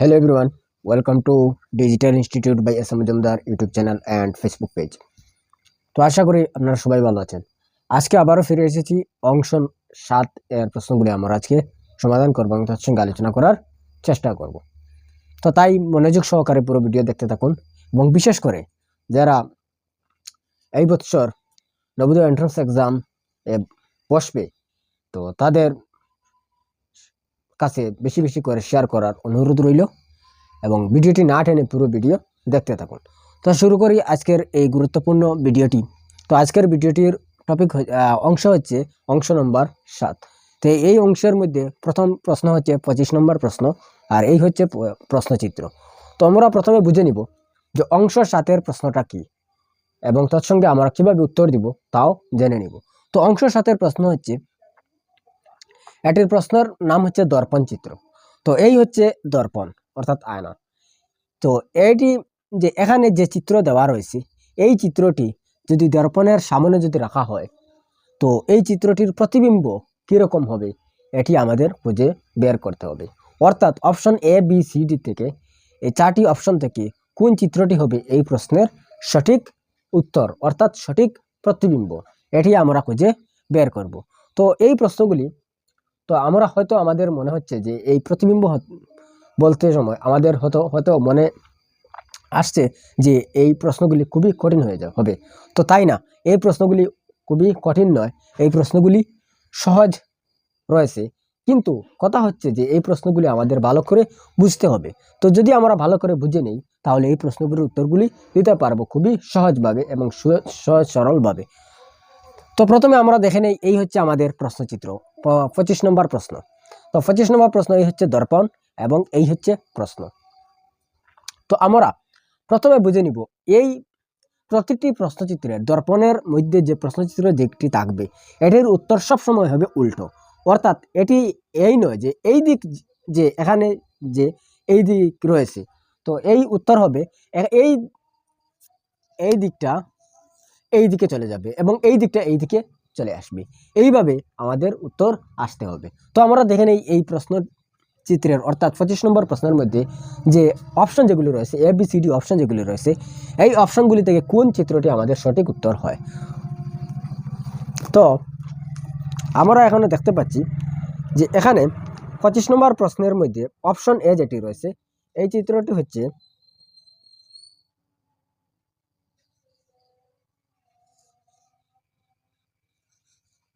Hello everyone, welcome to Digital Institute by S M Majumdar YouTube channel and Facebook page. তো আশা করি আপনারা সবাই ভালো আছেন। আজকে আবারও ফিরে এসেছি অংশ 7 এর প্রশ্নগুলি আমরা আজকে সমাধান করব এবং তার সঙ্গে আলোচনা করার চেষ্টা করব। তো তাই মনোযোগ সহকারে পুরো ভিডিও দেখতে থাকুন এবং বিশেষ করে যারা এই বছর নবোদয় এন্ট্রান্স এক্সাম বসবে তো তাদের কাছে বেশি বেশি করে শেয়ার করার অনুরোধ রইল এবং ভিডিওটি না টেনে পুরো ভিডিও দেখতে থাকুন। তো শুরু করি আজকের এই গুরুত্বপূর্ণ ভিডিওটি। তো আজকের ভিডিওটির টপিক অংশ হচ্ছে অংশ নম্বর 7। তো এই অংশের মধ্যে প্রথম প্রশ্ন হচ্ছে 25 নম্বর প্রশ্ন, আর এই হচ্ছে প্রশ্নচিত্র। তো আমরা প্রথমে বুঝে নিব যে অংশ 7-এর প্রশ্নটা কি এবং তৎসঙ্গে আমরা কিভাবে উত্তর দিব তাও জেনে নিব। তো অংশ 7-এর প্রশ্ন হচ্ছে, এটির প্রশ্নের নাম হচ্ছে দর্পণ চিত্র। তো এই হচ্ছে দর্পণ অর্থাৎ আয়না। তো এইটি যে এখানে যে চিত্র দেওয়া রয়েছে, এই চিত্রটি যদি দর্পণের সামনে যদি রাখা হয় তো এই চিত্রটির প্রতিবিম্ব কীরকম হবে এটি আমাদের খুঁজে বের করতে হবে। অর্থাৎ option A B C D থেকে এই 4টি অপশন থেকে কোন চিত্রটি হবে এই প্রশ্নের সঠিক উত্তর অর্থাৎ সঠিক প্রতিবিম্ব, এটি আমরা খুঁজে বের করব। তো এই প্রশ্নগুলি তো আমরা হয়তো আমাদের মনে হচ্ছে যে এই প্রতিবিম্ব বলতে সময় আমাদের হয়তো মনে আসছে যে এই প্রশ্নগুলি খুবই কঠিন হয়ে হবে। তো তাই না, এই প্রশ্নগুলি খুবই কঠিন নয়, এই প্রশ্নগুলি সহজ রয়েছে। কিন্তু কথা হচ্ছে যে এই প্রশ্নগুলি আমাদের ভালো করে বুঝতে হবে। তো যদি আমরা ভালো করে বুঝে নেই তাহলে এই প্রশ্নগুলির উত্তরগুলি দিতে পারবো খুবই সহজভাবে এবং সহজ সরলভাবে। তো প্রথমে আমরা দেখে নেই, এই হচ্ছে আমাদের প্রশ্নচিত্র 25 নম্বর প্রশ্ন। তো 25 নম্বর প্রশ্ন এই হচ্ছে দর্পণ এবং এই হচ্ছে প্রশ্ন। তো আমরা প্রথমে বুঝে নিব এই প্রতিটি প্রশ্নচিত্রের দর্পণের মধ্যে যে প্রশ্নচিত্রের দিকটি থাকবে এটির উত্তর সবসময় হবে উল্টো। অর্থাৎ এটি এই নয় যে এই দিক যে এখানে যে এই দিক রয়েছে তো এই উত্তর হবে এই এই দিকটা এই দিকে চলে যাবে এবং এই দিকটা এই দিকে চলে আসবে, এইভাবে আমাদের উত্তর আসতে হবে। তো আমরা দেখে নেই এই প্রশ্ন চিত্রের অর্থাৎ 25 নম্বর প্রশ্নের মধ্যে যে অপশন যেগুলি রয়েছে এ বি সি ডি অপশন যেগুলি রয়েছে এই অপশনগুলি থেকে কোন চিত্রটি আমাদের সঠিক উত্তর হয়। তো আমরা এখানে দেখতে পাচ্ছি যে এখানে 25 নম্বর প্রশ্নের মধ্যে অপশন এ যেটি রয়েছে এই চিত্রটি হচ্ছে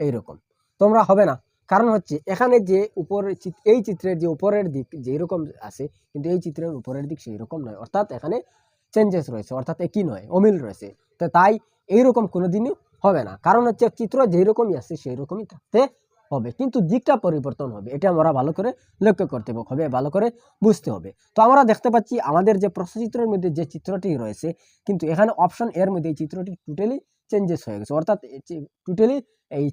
এইরকম। তোমরা হবে না, কারণ হচ্ছে এখানে যে উপরের এই চিত্রের যে উপরের দিক যেরকম আছে কিন্তু এই চিত্রের উপরের দিক সেই রকম নয়, অর্থাৎ এখানে চেঞ্জেস রয়েছে, অর্থাৎ একই নয়, অমিল রয়েছে। তো তাই এইরকম কোনোদিনই হবে না, কারণ হচ্ছে চিত্র যেই রকমই আছে সেই রকমই থাকতে হবে, কিন্তু দিকটা পরিবর্তন হবে। এটা আমরা ভালো করে লক্ষ্য করতে হবে, ভালো করে বুঝতে হবে। তো আমরা দেখতে পাচ্ছি আমাদের যে প্রশ্নচিত্রের মধ্যে যে চিত্রটি রয়েছে কিন্তু এখানে অপশন এর মধ্যে এই চিত্রটি টোটালি চেঞ্জেস হয়ে গেছে, অর্থাৎ টোটালি এই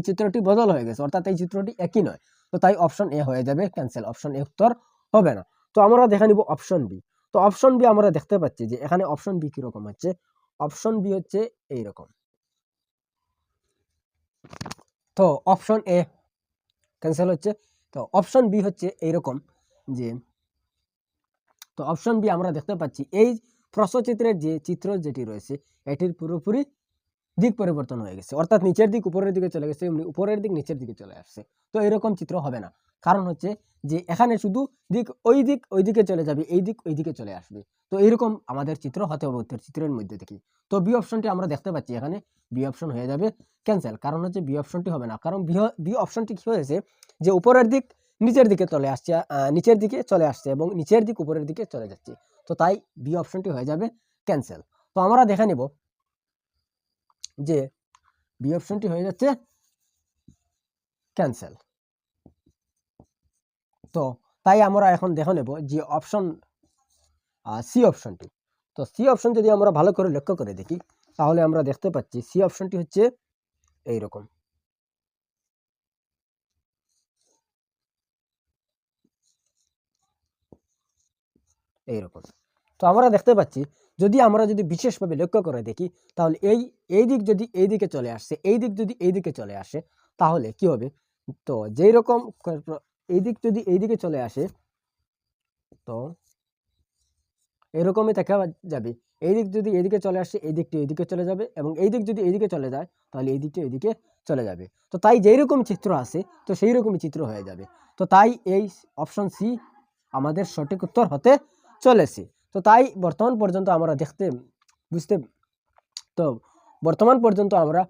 চিত্রটি বদল হয়ে গেছে, অর্থাৎ এই চিত্রটি একই নয়। তো তাই অপশন এ হয়ে যাবে ক্যান্সেল, অপশন এ উত্তর হবে না। তো আমরা দেখে নিব অপশন বি। তো অপশন বি আমরা দেখতে পাচ্ছি যে এখানে অপশন বি কিরকম হচ্ছে, অপশন বি হচ্ছে এইরকম। তো অপশন এ ক্যান্সেল হচ্ছে, তো অপশন বি হচ্ছে এইরকম যে, তো অপশন বি আমরা দেখতে পাচ্ছি এই প্রশ্নচিত্রের যে চিত্র যেটি রয়েছে এটির পুরোপুরি দিক পরিবর্তন হয়ে গেছে, অর্থাৎ নিচের দিক উপরের দিকে চলে গেছে, উপরের দিক নিচের দিকে চলে আসছে। তো এরকম চিত্র হবে না, কারণ হচ্ছে যে এখানে শুধু দিক ওই দিকে চলে যাবে, এই দিক ওই দিকে চলে আসবে। তো এইরকম আমাদের চিত্র হতে হবে উত্তর চিত্রের মধ্যে থেকে। তো বি অপশনটি আমরা দেখতে পাচ্ছি এখানে বি অপশন হয়ে যাবে ক্যান্সেল, কারণ হচ্ছে বি অপশনটি হবে না, কারণ বি অপশনটি কি হয়েছে যে উপরের দিক নিচের দিকে চলে আসছে, নিচের দিকে চলে আসছে এবং নিচের দিক উপরের দিকে চলে যাচ্ছে। তো তাই বি অপশনটি হয়ে যাবে ক্যান্সেল। তো আমরা দেখে নিব যে বি অপশনটি হয়ে যাচ্ছে ক্যান্সেল। তো তাই আমরা এখন দেখে নেব যে অপশন সি অপশনটি। তো সি অপশন যদি আমরা ভালো করে লক্ষ্য করে দেখি তাহলে আমরা দেখতে পাচ্ছি সি অপশনটি হচ্ছে এইরকম। এইরকম তো আমরা দেখতে পাচ্ছি যদি আমরা যদি বিশেষভাবে লক্ষ্য করে দেখি তাহলে এই দিক যদি এই দিকে চলে আসছে, এই দিক যদি এই দিকে চলে আসে তাহলে কি হবে, তো যেই রকম এই দিক যদি এইদিকে চলে আসে তো এরকমই দেখা যাবে। এই দিক যদি এদিকে চলে আসে এই দিকটি এদিকে চলে যাবে, এবং এই দিক যদি এইদিকে চলে যায় তাহলে এই দিকটি এদিকে চলে যাবে। তো তাই যেই রকম চিত্র আছে তো সেই রকমই চিত্র হয়ে যাবে। তো তাই এই অপশন সি আমাদের সঠিক উত্তর হতে চলেছে। তো তাই বর্তমান পর্যন্ত আমরা বুঝতে তো বর্তমান পর্যন্ত আমরা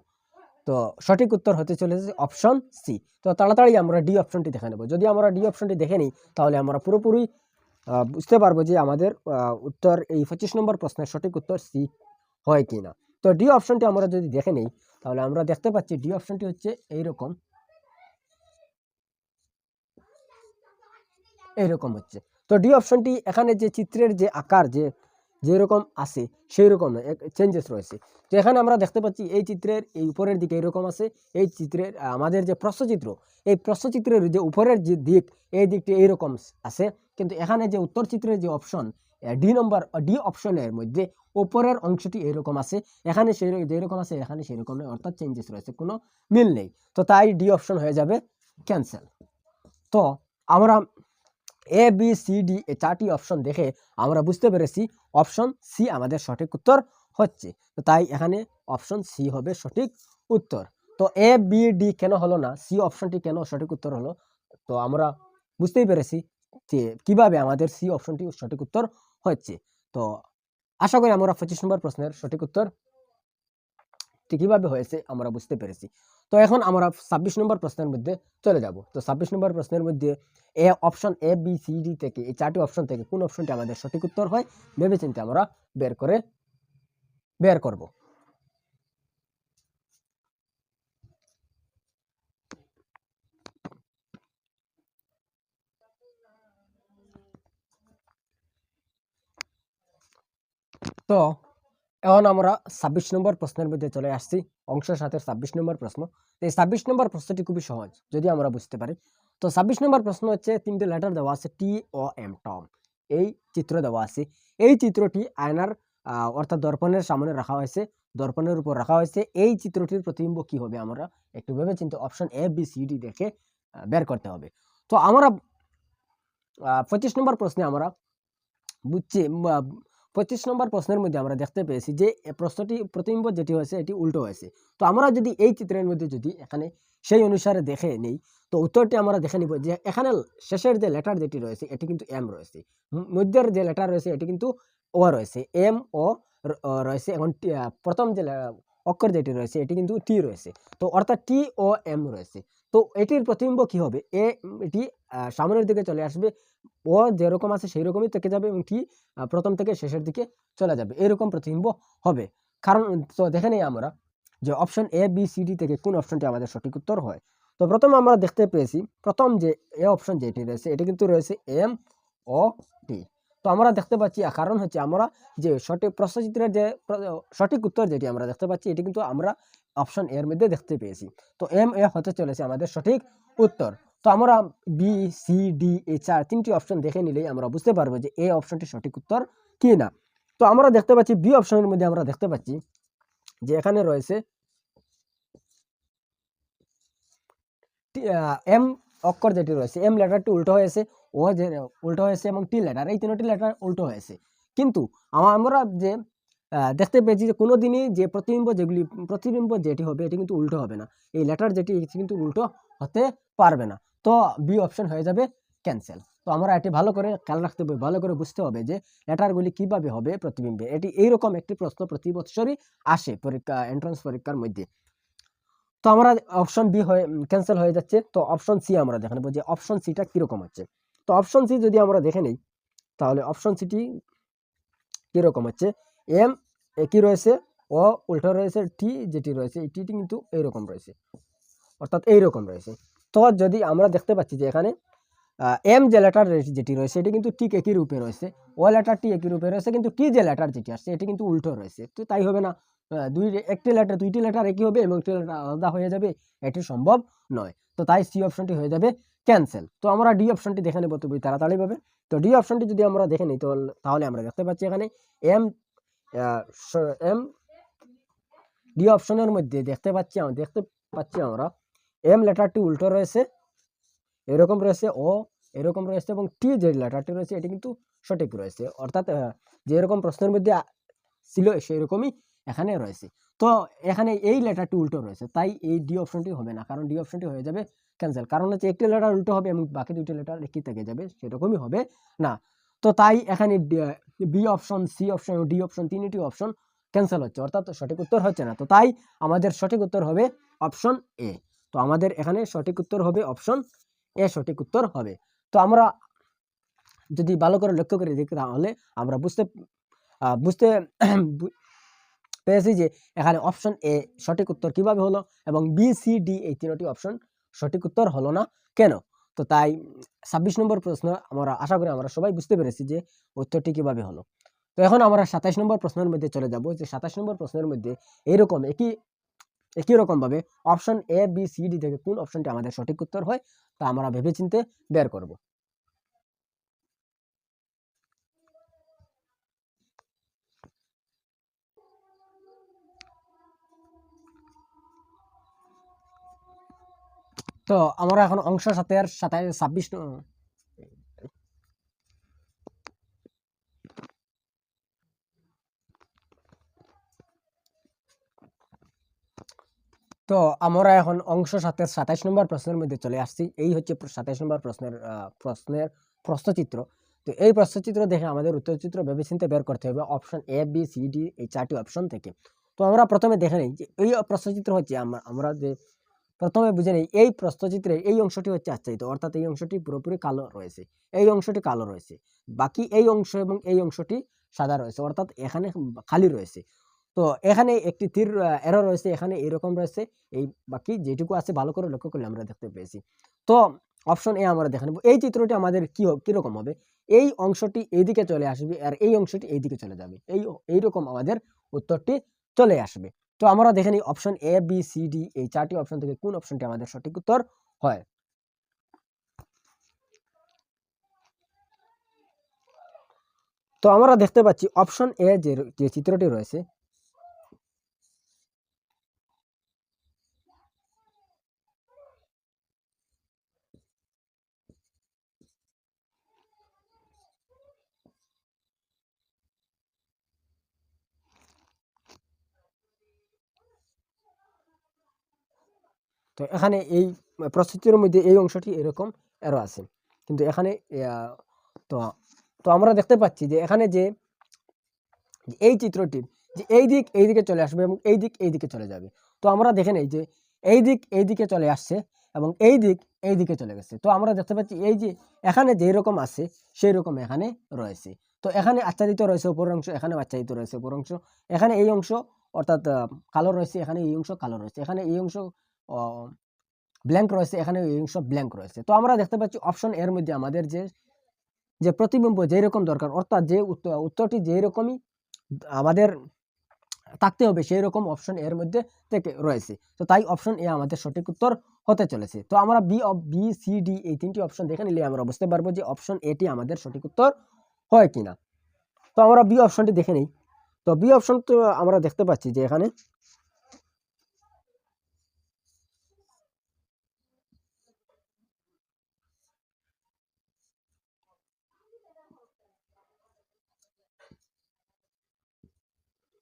তো সঠিক উত্তর হতে চলেছে অপশন সি। তো তাড়াতাড়ি আমরা ডি অপশনটি দেখে নেব। যদি আমরা ডি অপশনটি দেখে নিই তাহলে আমরা পুরোপুরি বুঝতে পারবো যে আমাদের উত্তর এই 25 নম্বর প্রশ্নের সঠিক উত্তর সি হয় কি না। তো ডি অপশনটি আমরা যদি দেখে নিই তাহলে আমরা দেখতে পাচ্ছি ডি অপশনটি হচ্ছে এইরকম হচ্ছে। তো ডি অপশনটি এখানে যে চিত্রের যে আকার যেরকম আছে সেই রকম চেঞ্জেস রয়েছে। তো এখানে আমরা দেখতে পাচ্ছি এই চিত্রের এই উপরের দিকে এরকম আছে, এই চিত্রের আমাদের যে প্রস্থচিত্র এই প্রস্থচিত্রের যে উপরের যে দিক এই দিকটি এইরকম আছে, কিন্তু এখানে যে উত্তর চিত্রের যে অপশন ডি অপশনের মধ্যে উপরের অংশটি এরকম আছে, এখানে সেই যেরকম আছে এখানে সেই রকম নেই, অর্থাৎ চেঞ্জেস রয়েছে, কোনো মিল নেই। তো তাই ডি অপশন হয়ে যাবে ক্যান্সেল। তো আমরা এ বি সি ডি এই 4টি অপশন দেখে আমরা বুঝতে পেরেছি অপশন সি আমাদের সঠিক উত্তর হচ্ছে। তো তাই এখানে অপশন সি হবে সঠিক উত্তর। তো এ বি ডি কেন হলো না, সি অপশনটি কেন সঠিক উত্তর হলো, তো আমরা বুঝতেই পেরেছি যে কিভাবে আমাদের সি অপশনটি সঠিক উত্তর হচ্ছে। তো আশা করি আমরা 25 নম্বর প্রশ্নের সঠিক উত্তর কিভাবে হয়েছে আমরা বুঝতে পেরেছি। তো এখন আমরা 26 নম্বর প্রশ্নের মধ্যে চলে যাব। তো 26 নম্বর প্রশ্নের মধ্যে option A B C D থেকে এই 4টি অপশন থেকে কোন অপশনটি আমাদের সঠিক উত্তর হয় ভেবেচিন্তে আমরা বের করব। তো এখন আমরা 26 নম্বর প্রশ্নের মধ্যে চলে আসছি, অংশের সাথে 26 নম্বর প্রশ্ন। এই 26 নম্বর প্রশ্নটি খুবই সহজ যদি আমরা বুঝতে পারি। তো 26 নম্বর প্রশ্ন হচ্ছে 3টে লেটার দেওয়া আছে টি ও এম, টম। এই চিত্র দেওয়া আছে, এই চিত্রটি আয়নার অর্থাৎ দর্পণের সামনে রাখা হয়েছে, দর্পণের উপর রাখা হয়েছে। এই চিত্রটির প্রতিবিম্ব কি হবে আমরা একটু ভেবে চিন্তে option A B C D দেখে বের করতে হবে। তো আমরা 25 নম্বর প্রশ্নে আমরা বুঝছি 25 নম্বর প্রশ্নের মধ্যে আমরা দেখতে পেয়েছি যে প্রশ্নটি প্রতিবিম্ব যেটি হয়েছে এটি উল্টো হয়েছে। তো আমরা যদি এই চিত্রের মধ্যে যদি এখানে সেই অনুসারে দেখে নেই তো উত্তরটি আমরা দেখে নিব যে এখানে শেষের যে লেটার যেটি রয়েছে এটি কিন্তু এম রয়েছে, মধ্যের যে লেটার রয়েছে এটি কিন্তু ও রয়েছে, এম ও রয়েছে, এখন প্রথম যে অক্ষর যেটি রয়েছে এটি কিন্তু টি রয়েছে। তো অর্থাৎ টি ও এম রয়েছে। তো এটির প্রতিবিম্ব কি হবে, এটি সামনের দিকে চলে আসবে, ও যেরকম আছে সেই রকমই থেকে যাবে, এবং টি প্রথম থেকে শেষের দিকে চলে যাবে, এরকম প্রতিবিম্ব হবে। কারণ তো দেখে নেই আমরা যে option A B C D থেকে কোন অপশনটি আমাদের সঠিক উত্তর হয়। তো প্রথমে আমরা দেখতে পেয়েছি প্রথম যে এ অপশন যেটি রয়েছে এটি কিন্তু রয়েছে এম ও টি। তো আমরা দেখতে পাচ্ছি কারণ হচ্ছে আমরা যে সঠিক প্রশ্নচিত্রের যে সঠিক উত্তর যেটি আমরা দেখতে পাচ্ছি এটি কিন্তু আমরা অপশন এর মধ্যে দেখতে পেয়েছি। তো এম এ হতে চলেছে আমাদের সঠিক উত্তর। তো আমরা বি সি ডি এই 3টি অপশন দেখে নিলেই আমরা বুঝতে পারবো যে এ অপশনটি সঠিক উত্তর কি না। তো আমরা দেখতে পাচ্ছি বি অপশনের মধ্যে আমরা দেখতে পাচ্ছি যে এখানে রয়েছে এম অক্ষর যেটি রয়েছে, এম লেটারটি উল্টো হয়েছে, ও যে উল্টো হয়েছে, এবং টি লেটার, এই 3টি লেটার উল্টো হয়েছে। কিন্তু আমরা যে দেখতে পেয়েছি যে কোনোদিনই যে প্রতিবিম্ব যেটি হবে এটি কিন্তু উল্টো হবে না, এই লেটার যেটি কিন্তু উল্টো হতে পারবে না। তো বি অপশন হয়ে যাবে ক্যান্সেল। তো আমরা এটি ভালো করে খেয়াল রাখতে হবে, ভালো করে বুঝতে হবে যে লেটারগুলি কিভাবে হবে প্রতিবিম্বে। এটি এইরকম একটি প্রশ্ন প্রতি বছরই আসে এন্ট্রান্স পরীক্ষার মধ্যে। তো আমরা অপশন বি হয়ে ক্যান্সেল হয়ে যাচ্ছে। তো অপশন সি আমরা দেখে নেব যে অপশন সিটা কিরকম হচ্ছে। তো অপশন সি যদি আমরা দেখে নেই তাহলে অপশন সিটি কিরকম হচ্ছে, এম একই রয়েছে, ও উল্টো রয়েছে, টি যেটি রয়েছে এই টিটি কিন্তু এইরকম রয়েছে, অর্থাৎ এইরকম রয়েছে। তো যদি আমরা দেখতে পাচ্ছি যে এখানে এম যে লেটার যেটি রয়েছে এটি কিন্তু ঠিক একই রূপে রয়েছে, ও লেটারটি একই রূপে রয়েছে, কিন্তু টি যে লেটার যেটি আসছে এটি কিন্তু উল্টো রয়েছে। তো তাই হবে না, দুইটি লেটার একই হবে এবং একটি লেটার আলাদা হয়ে যাবে, এটি সম্ভব নয়। তো তাই সি অপশনটি হয়ে যাবে ক্যান্সেল। তো আমরা ডি অপশনটি দেখে নেব খুবই তাড়াতাড়ি ভাবে। তো ডি অপশনটি যদি আমরা দেখে নিই তাহলে আমরা দেখতে পাচ্ছি এখানে এম এম ডি অপশনের মধ্যে দেখতে পাচ্ছি আমরা এম লেটারটি উল্টো রয়েছে, এরকম রয়েছে, ও এরকম রয়েছে, এবং টি যে লেটারটি রয়েছে এটি কিন্তু সঠিক রয়েছে, অর্থাৎ যেরকম প্রশ্নের মধ্যে ছিল সেই রকমই এখানে রয়েছে। তো এখানে এই লেটারটি উল্টো রয়েছে, তাই এই ডি অপশনটি হবে না, কারণ ডি অপশনটি হয়ে যাবে ক্যান্সেল। কারণ হচ্ছে একটি লেটার উল্টো হবে এবং বাকি দুইটি লেটার একই থেকে যাবে, সেরকমই হবে না। তো তাই এখানে বি অপশন, সি অপশন এবং ডি অপশন তিনটি অপশন ক্যান্সেল হচ্ছে, অর্থাৎ সঠিক উত্তর হচ্ছে না। তো তাই আমাদের সঠিক উত্তর হবে অপশন এ। তো আমাদের এখানে সঠিক উত্তর হবে অপশন এ, সঠিক উত্তর হবে। তো আমরা যদি ভালো করে লক্ষ্য করে দেখি তাহলে আমরা বুঝতে বুঝতে পেয়েছি যে এখানে অপশন এ সঠিক উত্তর কিভাবে হলো, এবং বি সি ডি এই তিনটি অপশন সঠিক উত্তর হলো না কেন। তো তাই 26 নম্বর প্রশ্ন আমরা আশা করি আমরা সবাই বুঝতে পেরেছি যে উত্তরটি কিভাবে হলো। তো এখন আমরা 27 নম্বর প্রশ্নের মধ্যে চলে যাব, যে 27 নম্বর প্রশ্নের মধ্যে এইরকম একই রকম ভাবে option A B C D থেকে কোন অপশনটি আমাদের সঠিক উত্তর হয় তা আমরা ভেবেচিন্তে বের করব। তো আমরা এখন অংশ 26 তো আমরা এখন অংশ 27 নম্বর প্রশ্নের মধ্যে চলে আসছি। এই হচ্ছে 27 নম্বর প্রশ্নের প্রশ্নচিত্র। তো এই প্রশ্নচিত্র দেখে আমাদের উত্তরচিত্র ভেবেচিন্তে বের করতে হবে option A B C D এই 4টি অপশন থেকে। তো আমরা প্রথমে দেখে নিই যে এই প্রশ্নচিত্র হচ্ছে আমরা যে প্রথমে বুঝে নেই এই প্রশ্নচিত্রের এই অংশটি হচ্ছে আচ্ছাদিত, অর্থাৎ এই অংশটি পুরোপুরি কালো রয়েছে, এই অংশটি কালো রয়েছে, বাকি এই অংশ এবং এই অংশটি সাদা রয়েছে, অর্থাৎ এখানে খালি রয়েছে। তো এখানে একটি তীর এরো রয়েছে, এখানে এরকম রয়েছে, এই বাকি যেটুকু আছে ভালো করে লক্ষ্য করলে আমরা দেখতে পেয়েছি। তো অপশন এ আমরা দেখে নেব। এই চিত্রটি আমাদের কিরকম হবে, এই অংশটি এইদিকে চলে আসবে আর এই অংশটি এইদিকে চলে যাবে, এইরকম আমাদের উত্তরটি চলে আসবে। তো আমরা দেখে নিই option A B C D এই 4টি অপশন থেকে কোন অপশনটি আমাদের সঠিক উত্তর হয়। তো আমরা দেখতে পাচ্ছি অপশন এ যে চিত্রটি রয়েছে, তো এখানে এই প্রস্তুতির মধ্যে এই অংশটি এরকম এরো আছে, কিন্তু এখানে তো তো আমরা দেখতে পাচ্ছি যে এখানে যে এই চিত্রটির যে এই দিক এই দিকে চলে আসবে এবং এই দিক এই দিকে চলে যাবে। তো আমরা দেখে নেই যে এই দিক এই দিকে চলে আসছে এবং এই দিক এই দিকে চলে গেছে। তো আমরা দেখতে পাচ্ছি এই যে এখানে যেই রকম আছে সেই রকম এখানে রয়েছে। তো এখানে আচ্ছাদিত রয়েছে উপর অংশ, এখানে আচ্ছাদিত রয়েছে উপর অংশ, এখানে এই অংশ অর্থাৎ কালো রয়েছে, এখানে এই অংশ কালো রয়েছে, এখানে এই অংশ ব্ল্যাঙ্ক রয়েছে, এখানে এই অংশ ব্ল্যাঙ্ক রয়েছে। তো আমরা দেখতে পাচ্ছি অপশন এর মধ্যে আমাদের যে যে প্রতিবিম্ব যেই রকম দরকার, অর্থাৎ যে উত্তরটি যেই রকমই আমাদের থাকতে হবে সেই রকম অপশন এর মধ্যে থেকে রয়েছে। তো তাই অপশন এ আমাদের সঠিক উত্তর হতে চলেছে। তো আমরা বি সি ডি এই তিনটি অপশন দেখে নিলে আমরা বুঝতে পারবো যে অপশন এটি আমাদের সঠিক উত্তর হয় কিনা। তো আমরা বি অপশনটি দেখে নিই। তো বি অপশন তো আমরা দেখতে পাচ্ছি যে এখানে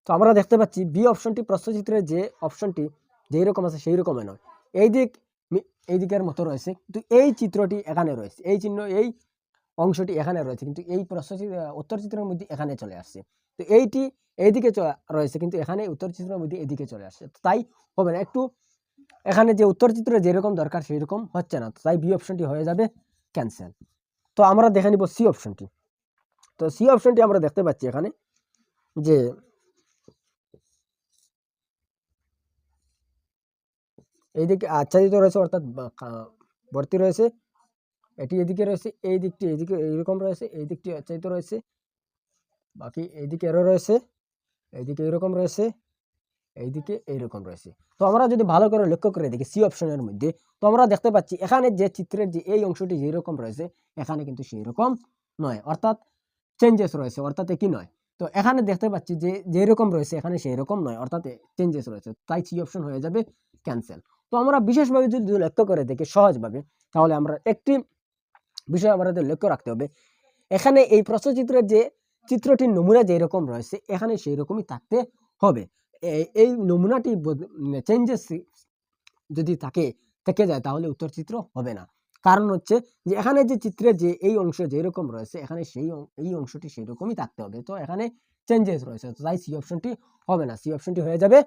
তো আমরা দেখতে পাচ্ছি বি অপশনটি প্রশ্নচিত্রের যে অপশনটি যেই রকম আছে সেই রকমই নয়, এই দিক এই দিকের মতো রয়েছে, কিন্তু এই চিত্রটি এখানে রয়েছে, এই চিহ্ন এই অংশটি এখানে রয়েছে, কিন্তু এই উত্তর চিত্রের মধ্যে এখানে চলে আসছে। তো এইটি এইদিকে রয়েছে, কিন্তু এখানে উত্তর চিত্রের মধ্যে এদিকে চলে আসছে। তাই হবে না, একটু এখানে যে উত্তর চিত্রে যেরকম দরকার সেই রকম হচ্ছে না, তাই বি অপশনটি হয়ে যাবে ক্যান্সেল। তো আমরা দেখে নিব সি অপশনটি। তো সি অপশনটি আমরা দেখতে পাচ্ছি এখানে যে এইদিকে আচ্ছাদিত রয়েছে, অর্থাৎ ভর্তি রয়েছে, এটি এদিকে রয়েছে, এই দিকটি এইদিকে এইরকম রয়েছে, এই দিকটি আচ্ছাদিত রয়েছে, বাকি এইদিকে এরও রয়েছে, এইদিকে এইরকম রয়েছে, এইদিকে এইরকম রয়েছে। তো আমরা যদি ভালো করে লক্ষ্য করে দেখি সি অপশনের মধ্যে, তো আমরা দেখতে পাচ্ছি এখানে যে চিত্রের যে এই অংশটি যেই রকম রয়েছে এখানে কিন্তু সেই রকম নয়, অর্থাৎ চেঞ্জেস রয়েছে, অর্থাৎ কি নয়। তো এখানে দেখতে পাচ্ছি যে যেই রকম রয়েছে এখানে সেই রকম নয়, অর্থাৎ চেঞ্জেস রয়েছে, তাই সি অপশন হয়ে যাবে ক্যান্সেল। তো আমরা বিশেষভাবে যদি লক্ষ্য করে দেখি সহজভাবে, তাহলে আমরা একটি বিষয় আমাদের লক্ষ্য রাখতে হবে, এখানে এই প্রশ্নচিত্রের যে চিত্রটির নমুনা যেরকম রয়েছে এখানে সেই রকমই থাকতে হবে। এই নমুনাটি চেঞ্জেস যদি থেকে যায় তাহলে উত্তর চিত্র হবে না। কারণ হচ্ছে যে এখানে যে চিত্রে যে এই অংশ যেরকম রয়েছে এখানে এই অংশটি সেই রকমই থাকতে হবে। তো এখানে চেঞ্জেস রয়েছে, তো তাই সি অপশনটি হবে না, সি অপশনটি হয়ে যাবে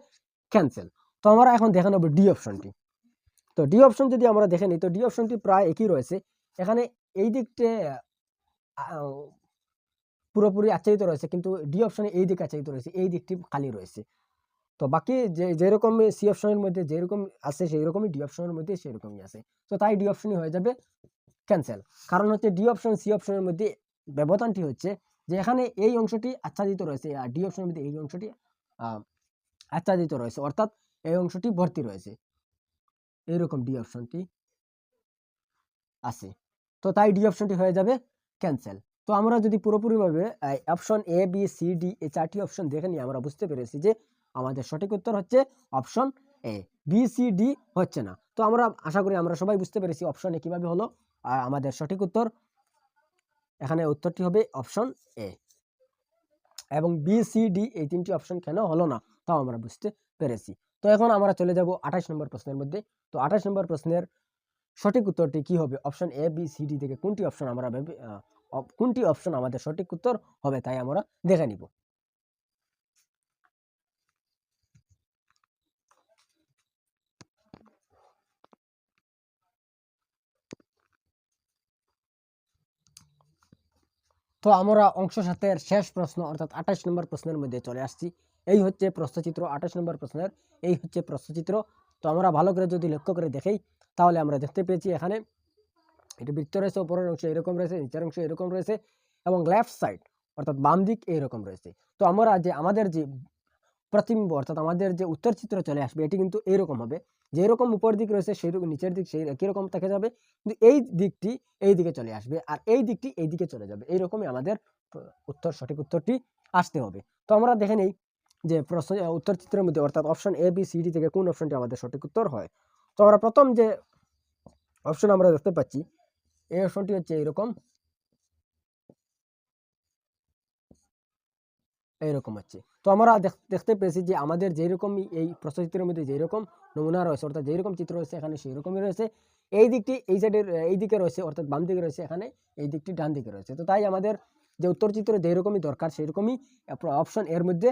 ক্যান্সেল। তো আমরা এখন দেখে নেব ডি অপশনটি। তো ডি অপশন যদি আমরা দেখে নিই তো ডি অপশনটি প্রায় একই রয়েছে। এখানে এই দিকটা পুরোপুরি আচ্ছাদিত রয়েছে, কিন্তু ডি অপশনে এই দিকে আচ্ছাদিত রয়েছে, এই দিকটি খালি রয়েছে। তো বাকি যেরকম সি অপশনের মধ্যে যেরকম আছে সেই রকমই ডি অপশনের মধ্যে সেই রকমই আছে। তো তাই ডি অপশনই হয়ে যাবে ক্যান্সেল। কারণ হচ্ছে ডি অপশন সি অপশনের মধ্যে ব্যবধানটি হচ্ছে যে এখানে এই অংশটি আচ্ছাদিত রয়েছে আর ডি অপশনের মধ্যে এই অংশটি আচ্ছাদিত রয়েছে, অর্থাৎ এই অংশটি ভর্তি রয়েছে, এইরকম ডি অপশনটি আছে। তো তাই ডি অপশনটি হয়ে যাবে ক্যান্সেল। তো আমরা যদি পুরোপুরিভাবে option A B C D এই চারটি অপশন দেখে নিয়ে আমরা বুঝতে পেরেছি যে আমাদের সঠিক উত্তর হচ্ছে option A, B C D হচ্ছে না। তো আমরা আশা করি আমরা সবাই বুঝতে পেরেছি অপশন এ কিভাবে হলো, আর আমাদের সঠিক উত্তর এখানে উত্তরটি হবে অপশন এ। এবং বি সি ডি এই তিনটি অপশন কেন হলো না তাও আমরা বুঝতে পেরেছি। তো এখন আমরা চলে যাব 28 নম্বর প্রশ্নের মধ্যে। তো 28 নম্বর প্রশ্নের সঠিক উত্তরটি কি হবে, option A B C D থেকে কোনটি অপশন আমাদের সঠিক উত্তর হবে তাই আমরা দেখে নিব। তো আমরা অংশ 7-এর শেষ প্রশ্ন অর্থাৎ 28 নম্বর প্রশ্নের মধ্যে চলে আসছি। এই হচ্ছে প্রশ্নচিত্র, 28 নম্বর প্রশ্নের এই হচ্ছে প্রশ্নচিত্র। তো আমরা ভালো করে যদি লক্ষ্য করে দেখি তাহলে আমরা দেখতে পেয়েছি এখানে এটা বৃত্ত রয়েছে, উপরের অংশ এরকম রয়েছে, নিচের অংশ এরকম রয়েছে এবং লেফট সাইড অর্থাৎ বাম দিক এইরকম রয়েছে। তো আমরা যে আমাদের যে প্রতিবিম্ব অর্থাৎ আমাদের যে উত্তর চিত্র চলে আসবে এটি কিন্তু এইরকম হবে, যেরকম উপর দিক রয়েছে সেই রকম নিচের দিক সেই একই রকম থেকে যাবে, কিন্তু এই দিকটি এই দিকে চলে আসবে আর এই দিকটি এই দিকে চলে যাবে, এইরকমই আমাদের সঠিক উত্তরটি আসতে হবে। তো আমরা দেখে নেই যে প্রশ্ন উত্তর চিত্রের মধ্যে অর্থাৎ option A B C D থেকে কোন অপশনটি আমাদের সঠিক উত্তর হয়। তো আমরা প্রথম যে অপশন আমরা দেখতে পাচ্ছি এই অপশনটি হচ্ছে এইরকম হচ্ছে। তো আমরা দেখতে পেয়েছি যে আমাদের যেরকম এই প্রশ্নচিত্রের মধ্যে যেরকম নমুনা রয়েছে অর্থাৎ যেরকম চিত্র রয়েছে এখানে সেই রকমই রয়েছে, এই দিকটি এই সাইডের এই দিকে রয়েছে অর্থাৎ বাম দিকে রয়েছে, এখানে এই দিকটি ডান দিকে রয়েছে। তো তাই আমাদের যে উত্তর চিত্র যেরকমই দরকার সেই রকমই অপশন এর মধ্যে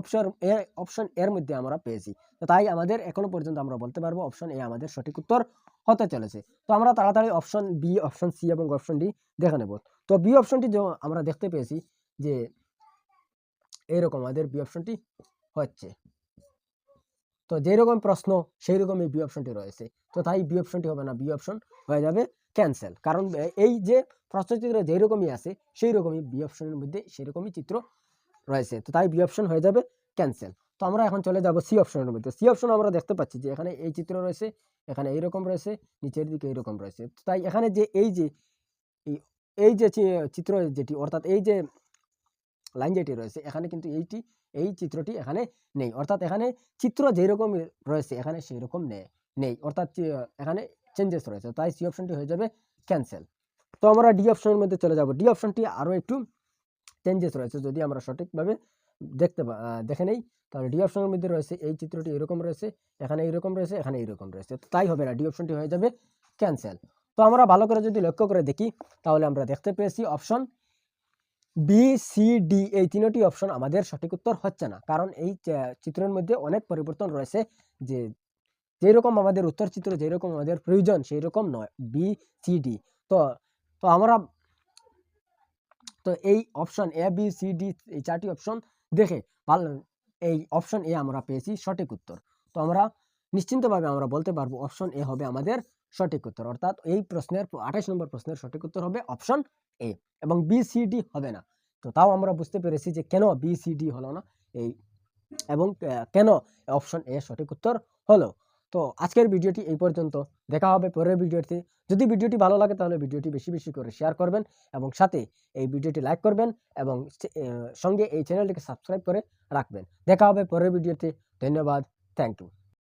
অপশন এর মধ্যে আমরা পেয়েছি। তো তাই আমাদের এখনো পর্যন্ত আমরা বলতে পারবো অপশন এ আমাদের সঠিক উত্তর হতে চলেছে। তো আমরা তাড়াতাড়ি অপশন বি, অপশন সি এবং অপশন ডি দেখে নেব। তো বি অপশনটি আমরা দেখতে পেয়েছি যে এইরকম আমাদের বি অপশনটি হচ্ছে। তো যেরকম প্রশ্ন সেই রকমই বি অপশনটি রয়েছে। তো তাই বি অপশনটি হবে না, বি অপশন হয়ে যাবে ক্যান্সেল। কারণ এই যে প্রশ্নচিত্র যেরকমই আছে সেই রকমই বি অপশনের মধ্যে সেরকমই চিত্র রয়েছে। তো তাই বি অপশন হয়ে যাবে ক্যান্সেল। তো আমরা এখন চলে যাব সি অপশনের মধ্যে। সি অপশন আমরা দেখতে পাচ্ছি যে এখানে এই চিত্র রয়েছে, এখানে এইরকম রয়েছে, নিচের দিকে এইরকম রয়েছে। তো তাই এখানে যে এই যে চিত্র যেটি অর্থাৎ এই যে লাইন যেটি রয়েছে এখানে কিন্তু এই চিত্রটি এখানে নেই, অর্থাৎ এখানে চিত্র যেরকম রয়েছে এখানে সেই রকম নেই, অর্থাৎ এখানে চেঞ্জেস রয়েছে, তাই সি অপশনটি হয়ে যাবে ক্যান্সেল। তো আমরা ডি অপশনের মধ্যে চলে যাব। ডি অপশনটি আরও একটু চেঞ্জেস রয়েছে, যদি আমরা সঠিকভাবে দেখে নেই তাহলে ডি অপশনের মধ্যে রয়েছে এই চিত্রটি এরকম রয়েছে, এখানে এইরকম রয়েছে, এখানে এইরকম রয়েছে, তো তাই হবে না, ডি অপশনটি হয়ে যাবে ক্যান্সেল। তো আমরা ভালো করে যদি লক্ষ্য করে দেখি তাহলে আমরা দেখতে পেয়েছি অপশন বি সি ডি এই তিনটি অপশন আমাদের সঠিক উত্তর হচ্ছে না, কারণ এই চিত্রের মধ্যে অনেক পরিবর্তন রয়েছে, যে যেরকম আমাদের উত্তর চিত্র যেরকম আমাদের প্রয়োজন সেই রকম নয় বি সি ডি। তো তো আমরা এই option A B C D এই চারটি অপশন দেখে ভালো এই অপশন এ আমরা পেয়েছি সঠিক উত্তর। তো আমরা নিশ্চিন্তভাবে আমরা বলতে পারবো অপশন এ হবে আমাদের সঠিক উত্তর, অর্থাৎ এই প্রশ্নের 28 নম্বর প্রশ্নের সঠিক উত্তর হবে অপশন এ এবং বি সি ডি হবে না। তো তাও আমরা বুঝতে পেরেছি যে কেন বি সি ডি হলো না এই এবং কেন অপশন এ সঠিক উত্তর হলো। তো আজকের ভিডিওটি এই পর্যন্ত, দেখা হবে পরের ভিডিওতে। যদি ভিডিওটি ভালো লাগে তাহলে ভিডিওটি বেশি বেশি করে শেয়ার করবেন এবং সাথে এই ভিডিওটি লাইক করবেন এবং সঙ্গে এই চ্যানেলটিকে সাবস্ক্রাইব করে রাখবেন। দেখা হবে পরের ভিডিওতে। ধন্যবাদ, থ্যাংক ইউ।